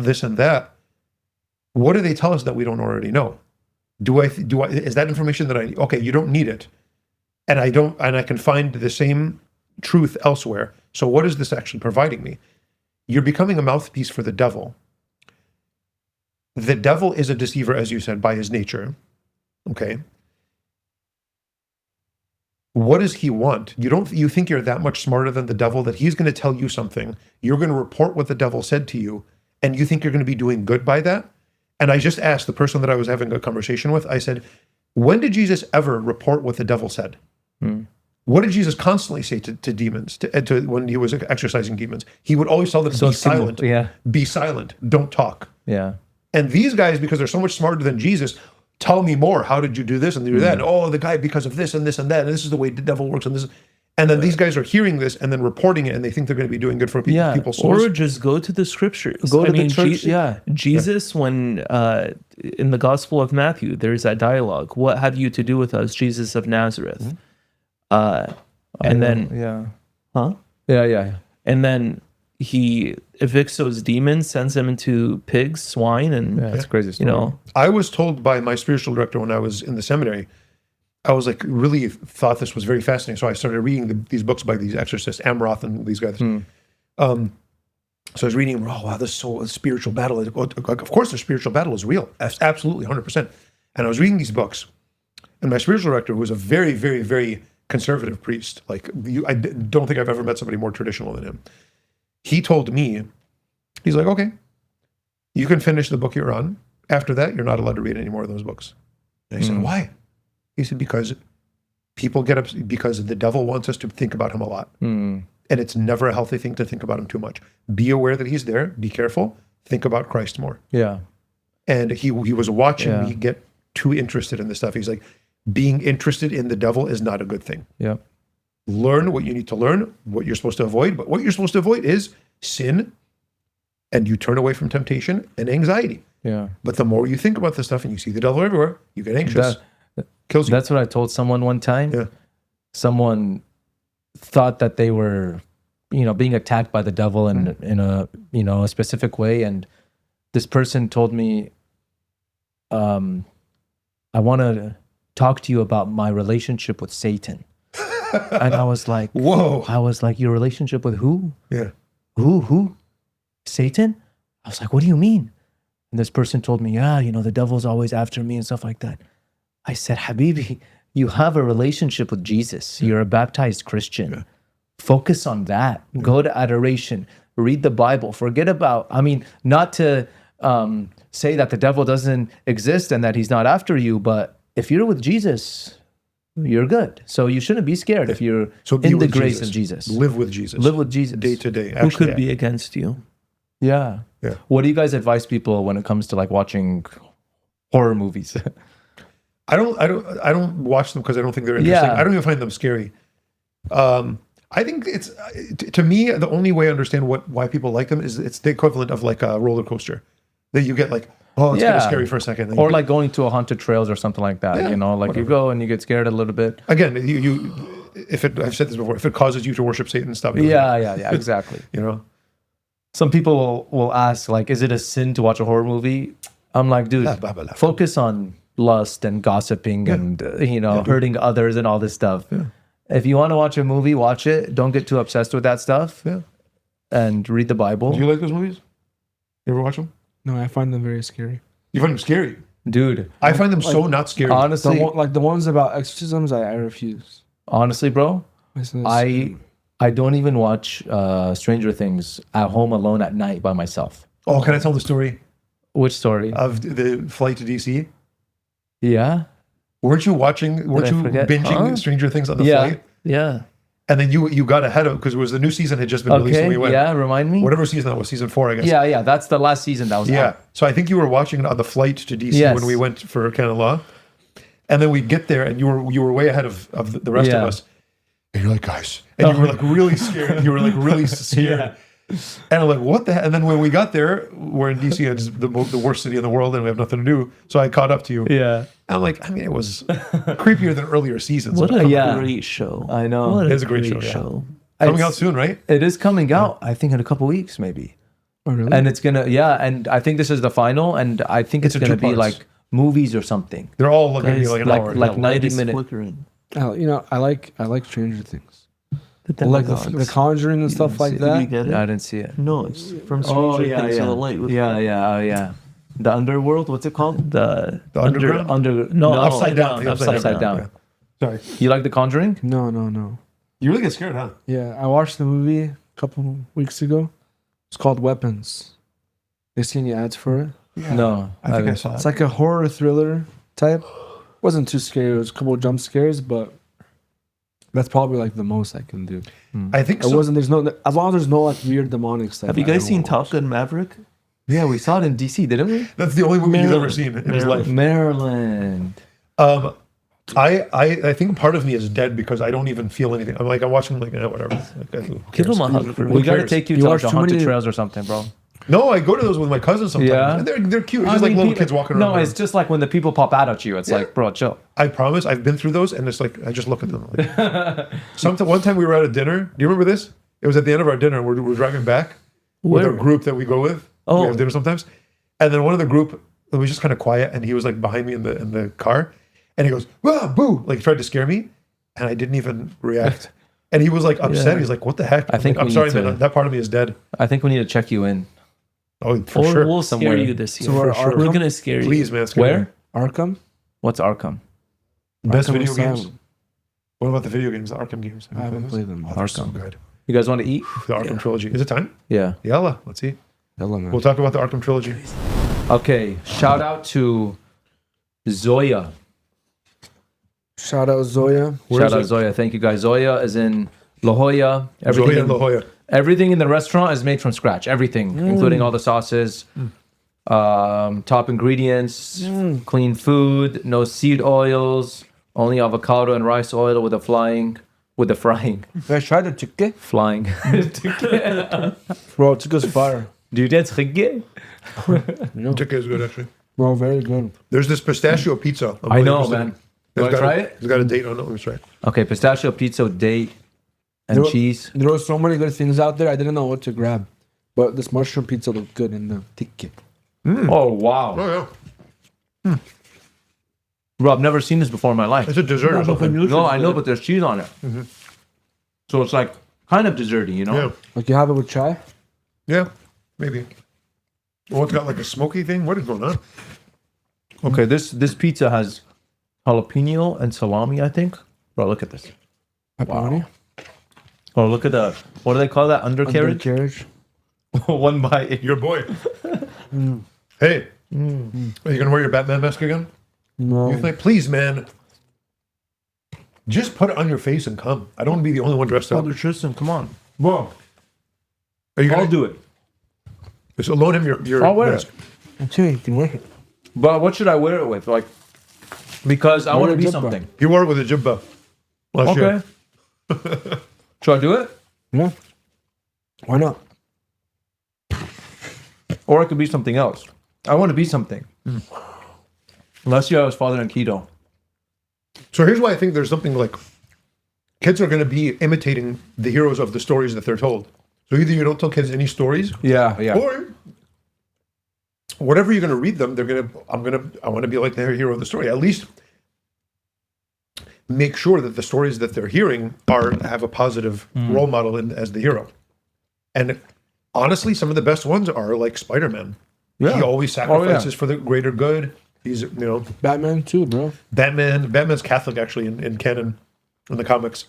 this and that, what do they tell us that we don't already know? Is that information that okay, you don't need it. And I can find the same truth elsewhere. So what is this actually providing me? You're becoming a mouthpiece for the devil. The devil is a deceiver, as you said, by his nature. Okay. What does he want? You think you're that much smarter than the devil that he's going to tell you something. You're going to report what the devil said to you, and you think you're going to be doing good by that? And I just asked the person that I was having a conversation with, I said, when did Jesus ever report what the devil said? What did Jesus constantly say to demons when he was exorcising demons? He would always tell them, be silent. Yeah. Be silent. Don't talk. Yeah. And these guys, because they're so much smarter than Jesus, tell me more. How did you do this and do that? And, the guy, because of this and this and that. And this is the way the devil works. And then these guys are hearing this and then reporting it, and they think they're going to be doing good for people's souls. Or just go to the scriptures. Go to the church. Jesus, when in the Gospel of Matthew, there's that dialogue. What have you to do with us, Jesus of Nazareth? And then he evicts those demons, sends them into pigs, swine, and that's a crazy story. I was told by my spiritual director when I was in the seminary, I was like, really thought this was very fascinating. So I started reading these books by these exorcists, Amroth and these guys. So I was reading, this is so a spiritual battle. Of course, the spiritual battle is real. Absolutely, 100%. And I was reading these books, and my spiritual director, who was a very, very, very conservative priest, I don't think I've ever met somebody more traditional than him. He told me, he's like, okay, you can finish the book you're on. After that, you're not allowed to read any more of those books. And I said, why? He said, because people get upset, because the devil wants us to think about him a lot. And it's never a healthy thing to think about him too much. Be aware that he's there. Be careful. Think about Christ more. Yeah. And he was watching me get too interested in this stuff. He's like, being interested in the devil is not a good thing. Yeah. Learn what you need to learn, what you're supposed to avoid. But what you're supposed to avoid is sin, and you turn away from temptation and anxiety. Yeah. But the more you think about this stuff and you see the devil everywhere, you get anxious. Kills you. That's what I told someone one time. Yeah. Someone thought that they were, being attacked by the devil in a, a specific way. And this person told me, I want to talk to you about my relationship with Satan. And I was like, whoa. I was like, your relationship with who? Yeah. Who? Satan? I was like, what do you mean? And this person told me, the devil's always after me and stuff like that. I said, Habibi, you have a relationship with Jesus. You're a baptized Christian. Yeah. Focus on that. Go to adoration. Read the Bible. Forget about, not to say that the devil doesn't exist and that he's not after you, but if you're with Jesus, you're good. So you shouldn't be scared if you're in the grace of Jesus. Live with Jesus. Live with Jesus. Day to day. Who could be against you? Yeah. Yeah. What do you guys advise people when it comes to watching horror movies? I don't watch them because I don't think they're interesting. Yeah. I don't even find them scary. I think it's, to me, the only way I understand why people like them is it's the equivalent of like a roller coaster that you get it's kind of scary for a second. Or going to a haunted trails or something like that, whatever. You go and you get scared a little bit. Again, I've said this before, if it causes you to worship Satan, stop doing it. Yeah, exactly. Some people will ask, is it a sin to watch a horror movie? I'm like, dude, focus on lust and gossiping and, hurting others and all this stuff. Yeah. If you want to watch a movie, watch it. Don't get too obsessed with that stuff. Yeah. And read the Bible. Do you like those movies? You ever watch them? No, I find them very scary. You find them scary? Dude. I find them so not scary. Honestly. The ones about exorcisms, I refuse. Honestly, bro, I don't even watch Stranger Things at home alone at night by myself. Oh, can I tell the story Which story? of the flight to DC? Yeah. Weren't you forget? binging Stranger Things on the Yeah. flight? Yeah. And then you got ahead of because it was the new season had just been released Okay. when we went. Yeah. Remind me. Whatever season that was, season 4, I guess. Yeah. That's the last season that was Yeah. out. So I think you were watching it on the flight to DC Yes. when we went for canon law. And then we get there and you were way ahead of the rest Yeah. of us. And you're like, guys. And you were like really scared. You were like really scared. And I'm like, what the heck? And then when we got there, we're in DC, and it's the worst city in the world, and we have nothing to do. So I caught up to you. Yeah. I'm like, I mean, it was creepier than earlier seasons. What a Yeah. great show. I know. What It is a great show, yeah. Coming out soon, right? It is coming out, I think, in a couple weeks, maybe. Oh, really? And it's gonna, and I think this is the final, and I think it's It's gonna two be parts. like movies or something. They're all going to be like an like- hour. like The light is 90-minute. flickering. I like Stranger Things. The Like the demagogues. Conjuring and stuff like Did you that. get it? I didn't see it. No, it's from Stranger Things. So the light with yeah. The underworld, what's it called? the underground? No, Upside down. Upside down. Sorry. You like The Conjuring? No. You really get scared, huh? Yeah, I watched the movie a couple weeks ago. It's called Weapons. You seen any ads for it? No, I think I haven't. saw It's it. like a horror thriller type. Wasn't too scary. It was a couple of jump scares, but that's probably like the most I can do. I think It so. wasn't. There's no. As long as there's no like weird demonic stuff. Have you I guys don't seen watch. Top Gun Maverick? Yeah, we saw it in DC, didn't we? That's the only movie he's Maryland. ever seen in his life. Maryland. I think part of me is dead because I don't even feel anything. I'm watching like whatever. Like, who Give cares? him a hug for Who We me. gotta cares? take you You to watch like the too haunted many- trails or something, bro. No, I go to those with my cousins sometimes. Yeah? And they're cute. It's just like little kids walking around. No, it's just like when the people pop out at you. It's like, bro, chill. I promise, I've been through those, and it's like I just look at them. Like, one time we were at a dinner. Do you remember this? It was at the end of our dinner. We're driving back with Where? our group that we go with. Oh. We have dinner sometimes, and then one of the group, it was just kind of quiet, and he was like behind me in the car, and he goes, "Wah, boo!" Like he tried to scare me, and I didn't even react. And he was like upset. Yeah. He's like, "What the heck?" I think I'm we sorry, need man. to- That part of me is dead. I think we need to check you in. Oh, for Or sure. we'll Somewhere. scare you this year. So we're- for sure. Arkham? We're gonna scare you. Please, man. scare Where? me. Arkham. What's Arkham? Best Arkham video Asylum. games. What about the video games? The Arkham games? I haven't played them. Oh, they're so good. You guys want to eat? The Arkham trilogy. Is it time? Yeah. Yalla. Let's see. Hello, man. We'll talk about the Arkham trilogy. Okay. Shout out to Zoya. Shout out Zoya. Where Shout is out it? Zoya. Thank you guys. Zoya is in La Jolla. Zoya and La Jolla. Everything in the restaurant is made from scratch. Everything, including all the sauces, top ingredients, clean food, no seed oils, only avocado and rice oil with the frying. You guys tried the tikke? Flying. Bro, tikke's fire. Dude, that's reggae. Tikka is good, actually. Bro, very good. There's this pistachio pizza. I'm I really know, interested in. man. You want It's to got try a- it? It's got a date on it. Let me try it. Okay, pistachio pizza, date, and There- cheese. There were so many good things out there. I didn't know what to grab. But this mushroom pizza looked good in the tikke. Oh, wow. Oh, yeah. Bro, I've never seen this before in my life. It's a dessert or something. No, I know, but there's cheese on it. So it's like kind of desserty, you know? Yeah. Like you have it with chai? Yeah. Maybe. Oh, it's got like a smoky thing. What is going on? Okay, this pizza has jalapeno and salami, I think. Bro, look at this. Pepperoni? Oh, look at the, what do they call that? Undercarriage? Undercarriage. One bite. Your boy. Hey. Are you going to wear your Batman mask again? No. You think, please, man. Just put it on your face and come. I don't want to be the only one dressed up. Tristan, come on. Whoa. Are you I'll going to do it. just loan him your I'll wear mask? it. I'm saying you can wear it. But what should I wear it with? Like, because I Wear want to a be jibba. something. He wore it with a jibba last year. Okay. Should I do it? Yeah. Why not? Or it could be something else. I want to be something. Last year I was father and keto. So here's why I think there's something like kids are going to be imitating the heroes of the stories that they're told. So either you don't tell kids any stories, Yeah, yeah. or whatever you're going to read them, I want to be like the hero of the story. At least make sure that the stories that they're hearing have a positive role model as the hero. And honestly, some of the best ones are like Spider-Man. Yeah. He always sacrifices for the greater good. He's, Batman too, bro. Batman's Catholic actually in canon, in the comics.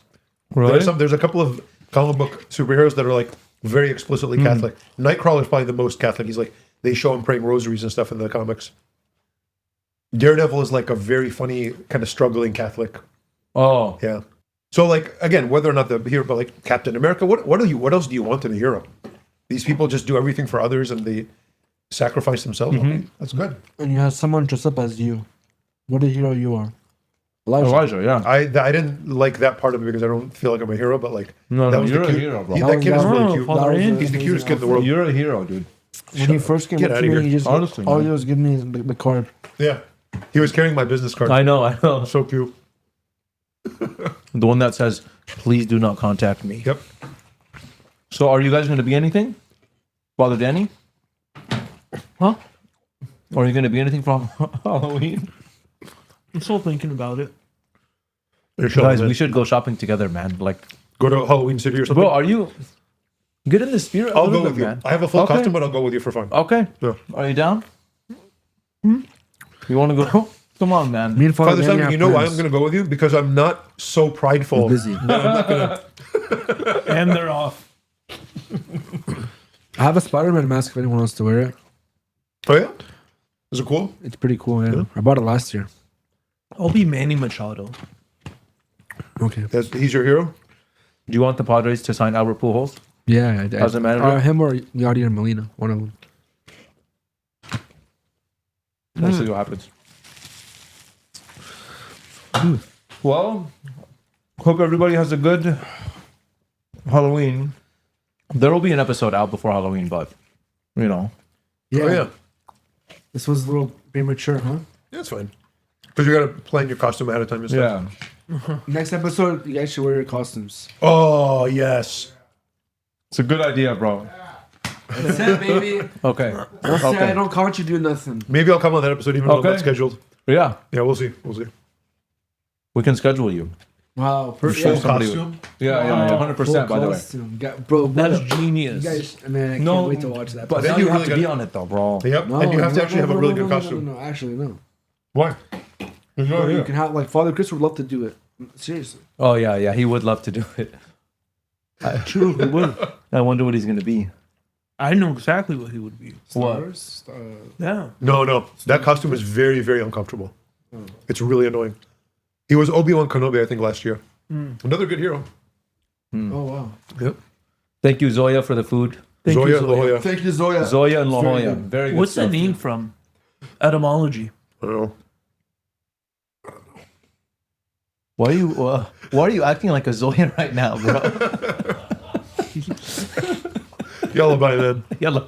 Really? There's a couple of comic book superheroes that are like very explicitly Catholic. Nightcrawler is probably the most Catholic. He's like, they show him praying rosaries and stuff in the comics. Daredevil is like a very funny kind of struggling Catholic. Oh, Yeah. So like again, whether or not the hero, but like Captain America, what else do you want in a hero? These people just do everything for others and they sacrifice themselves. Okay, that's good. And you have someone dressed up as you. What a hero you are. Elijah, yeah. I didn't like that part of it because I don't feel like I'm a hero, but like No, that no, was you're the a cute, hero, bro. That kid is really cute. Father Ian. He's the cutest kid in the world. You're a hero, dude. When he first came Get up outta to here. me, he just Honestly, all man. he was giving me the card. Yeah, he was carrying my business card. I know. So cute. The one that says, "Please do not contact me." Yep. So, are you guys going to be anything, Father Danny? Huh? Or are you going to be anything for Halloween? I'm still thinking about it. Guys, we should go shopping together, man. Like, go to Halloween City or something. bro, are you? Get in the spirit. I'll a little go bit, with you. man. I have a full Okay. costume, but I'll go with you for fun. Okay. Yeah. Are you down? You want to go? Come on, man. Me and Father Father Danny Simon, have you know why plans. I'm going to go with you? Because I'm not so prideful. Busy. And they're off. I have a Spider-Man mask if anyone wants to wear it. Oh yeah, is it cool? It's pretty cool, yeah. I bought it last year. I'll be Manny Machado. Okay. He's your hero. Do you want the Padres to sign Albert Pujols? Yeah, As a manager? him or Yadier Molina, one of them. We'll see what happens. Well, hope everybody has a good Halloween. There will be an episode out before Halloween, but you know, Yeah. Oh yeah, This was a little premature, huh? yeah, it's fine. Because you got to plan your costume ahead of time and stuff. yeah, Next episode, you guys should wear your costumes. Oh yes. it's a good idea, bro. That's it, baby. Okay, That's it. I okay, don't count you do nothing. Maybe I'll come on that episode even though I'm Okay. not scheduled. yeah, Yeah, we'll see. We'll see. we can schedule you. Wow. Perfect. Full somebody- costume. Yeah, 100%. By the way, Bro, That's you genius. guys, man, I can't No, wait to watch that. but then now you you have really to be gotta- on it though, bro. Yep. And you have to actually have a really good costume. No, actually, no. Why? Bro, you can have, like, Father Chris would love to do it. Seriously. Oh yeah, he would love to do it. True, he would. I wonder what he's gonna be. I know exactly what he would be. Stars? Yeah. No. That costume is very, very uncomfortable. It's really annoying. He was Obi-Wan Kenobi, I think, last year. Another good hero. Oh, wow. Yep. Thank you, Zoya, for the food. Thank Zoya you, and La Jolla. Thank you, Zoya. Zoya and La Very Jolla. good. Very good. What's the stuff. name from? Etymology. I don't know. Why are you acting like a Zoya right now, bro? Yellow by then. Yellow.